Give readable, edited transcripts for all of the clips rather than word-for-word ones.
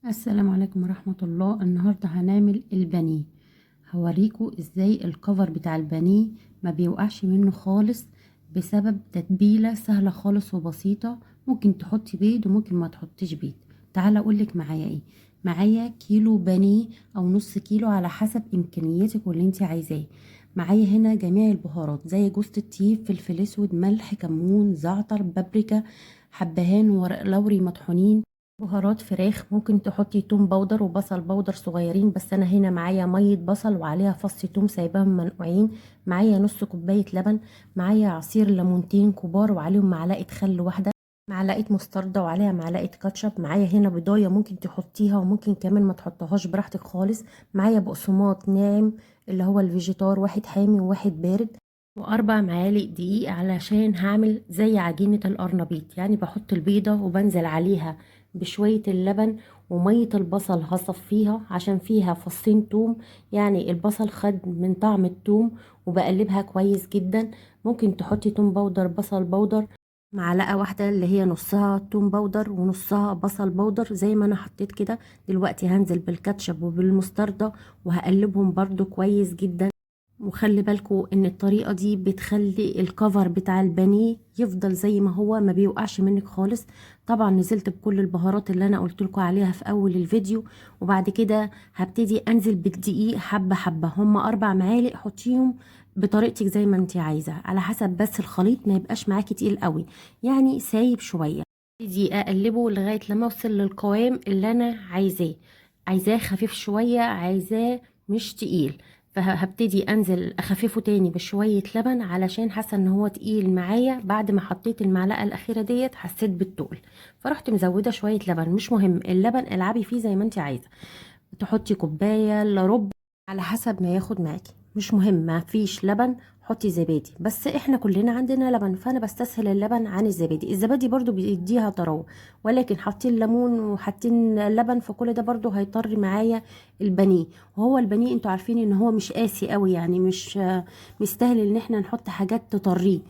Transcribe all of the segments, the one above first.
السلام عليكم ورحمة الله. النهاردة هنعمل البانيه. هوريكم ازاي الكفر بتاع البانيه ما بيوقعش منه خالص بسبب تتبيلة سهلة خالص وبسيطة. ممكن تحطي بيض وممكن ما تحطيش بيض. تعالى اقولك معايا ايه. معايا كيلو بانيه او نص كيلو على حسب امكانياتك واللي انت عايزاه. معايا هنا جميع البهارات زي جوز الطيب، فلفل اسود، ملح، كمون، زعتر، بابريكا، حبهان، ورق لوري مطحونين، بهارات فراخ. ممكن تحطي توم باودر وبصل باودر صغيرين، بس انا هنا معايا ميه بصل وعليها فص توم سايباهم منقوعين. معايا نص كوبايه لبن. معايا عصير ليمونتين كبار وعليهم معلقه خل واحده، معلقه مستردة وعليها معلقه كاتشب. معايا هنا بضايه ممكن تحطيها وممكن كمان ما تحطهاش براحتك خالص. معايا بقسماط ناعم اللي هو الفيجيتار، واحد حامي وواحد بارد، واربع معالق دقيق علشان هعمل زي عجينة القرنبيط. يعني بحط البيضة وبنزل عليها بشوية اللبن ومية البصل هصفيها عشان فيها فصين توم، يعني البصل خد من طعم التوم، وبقلبها كويس جدا. ممكن تحطي توم باودر، بصل باودر، معلقة واحدة اللي هي نصها توم باودر ونصها بصل باودر زي ما انا حطيت كده. دلوقتي هنزل بالكاتشب وبالمستردة وهقلبهم برضو كويس جدا. وخلي بالكوا ان الطريقة دي بتخلي الكفر بتاع البانيه يفضل زي ما هو، ما بيوقعش منك خالص. طبعا نزلت بكل البهارات اللي انا قلت لكم عليها في اول الفيديو، وبعد كده هبتدي انزل بالدقيق حبة حبة. هم 4 معالق، حطيهم بطريقتك زي ما انت عايزة على حسب، بس الخليط ما يبقاش معاكي تقيل قوي، يعني سايب شوية. ابتدي اقلبه لغاية لما اوصل للقوام اللي انا عايزاه. عايزاه خفيف شوية، عايزاه مش تقيل. فهبتدي انزل اخففه تاني بشوية لبن علشان حاسة ان هو تقيل معايا. بعد ما حطيت المعلقة الاخيرة ديت حسيت بالتقل، فرحت مزودة شوية لبن. مش مهم اللبن، العبي فيه زي ما انت عايزة. تحطي كوباية الا ربع على حسب ما ياخد معاكي. مش مهم ما فيش لبن حطي زبادي، بس احنا كلنا عندنا لبن فانا بستسهل اللبن عن الزبادي. الزبادي برضو بيديها طراوه، ولكن حاطين ليمون وحاطين لبن فكل ده برضو هيطر معايا البانيه. وهو البانيه انتوا عارفين ان هو مش قاسي قوي، يعني مش مستاهل ان احنا نحط حاجات تطريه.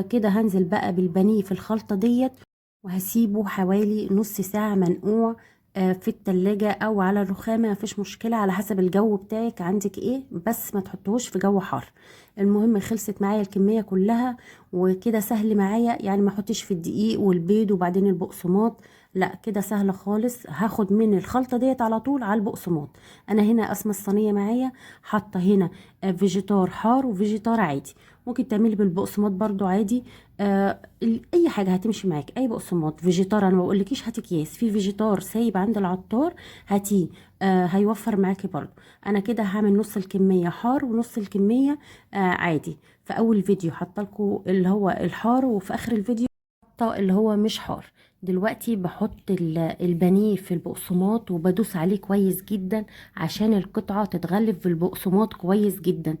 كده هنزل بقى بالبانيه في الخلطه ديت، وهسيبه حوالي نص ساعة منقوع في التلاجة او على الرخامة. مفيش مشكلة على حسب الجو بتاعك عندك ايه، بس ما تحطوش في جو حار. المهم خلصت معايا الكمية كلها، وكده سهل معايا. يعني ما احطش في الدقيق والبيض وبعدين البقسماط، لا كده سهلة خالص. هاخد من الخلطة ديت على طول على البقسماط. انا هنا قسمة الصينية معايا، حاطة هنا فيجيتار حار وفيجيتار عادي. ممكن تعملي بالبقسماط برضو عادي. اي حاجه هتمشي معاك، اي بقسماط فيجيتار. انا ما بقولكيش هاتي اكياس، في فيجيتار سايب عند العطار هاتيه، هيوفر معاكي برضو. انا كده هعمل نص الكميه حار ونص الكميه عادي. في اول فيديو حاطه لكم اللي هو الحار، وفي اخر الفيديو حاطه اللي هو مش حار. دلوقتي بحط البانيه في البقسماط وبدوس عليه كويس جدا عشان القطعه تتغلف في البقسماط كويس جدا.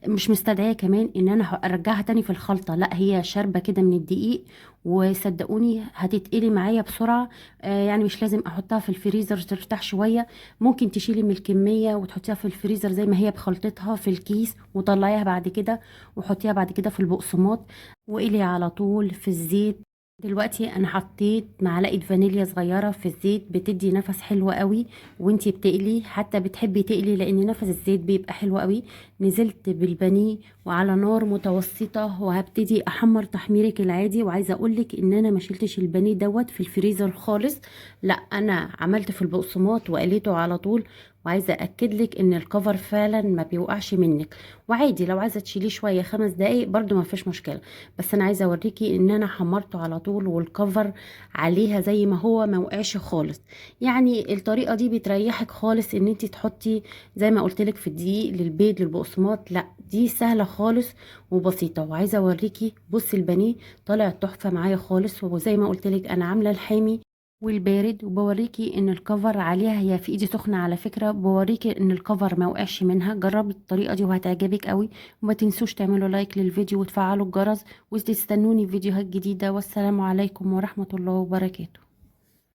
مش مستدعيه كمان ان انا ارجعها تاني في الخلطه، لا هي شاربه كده من الدقيق، وصدقوني هتتقلي معايا بسرعه. يعني مش لازم احطها في الفريزر ترتاح شويه. ممكن تشيلي من الكميه وتحطيها في الفريزر زي ما هي بخلطتها في الكيس، وطلعيها بعد كده وحطيها بعد كده في البقسماط، وقلي على طول في الزيت. دلوقتي انا حطيت معلقه فانيليا صغيره في الزيت، بتدي نفس حلو قوي وانتي بتقلي، حتى بتحبي تقلي لان نفس الزيت بيبقى حلو قوي. نزلت بالبانيه وعلى نار متوسطه، وهبتدي احمر تحميرك العادي. وعايزه اقولك ان انا ما شلتش البانيه دوت في الفريزر خالص، لا انا عملت في البقسماط وقليته على طول. وعايزه اكد لك ان الكفر فعلا ما بيوقعش منك. وعادي لو عايزه تشيليه شويه 5 دقايق برضو ما فيش مشكله، بس انا عايزه اوريكي ان انا حمرته على طول والكفر عليها زي ما هو، ما وقعش خالص. يعني الطريقه دي بتريحك خالص ان انت تحطي زي ما قلت لك في الدقيق للبيض للبقسماط. لا دي سهله خالص وبسيطه. وعايزه اوريكي بصي البانيه طالع تحفه معايا خالص. وزي ما قلت لك انا عامله الحامي والبارد، وبوريكي ان الكفر عليها، هي في ايدي سخنه على فكره، بوريكي ان الكفر ما وقعش منها. جربي الطريقه دي وهتعجبك قوي. وما تنسوش تعملوا لايك للفيديو وتفعلوا الجرس، وتستنوني في فيديوهات جديده. والسلام عليكم ورحمه الله وبركاته.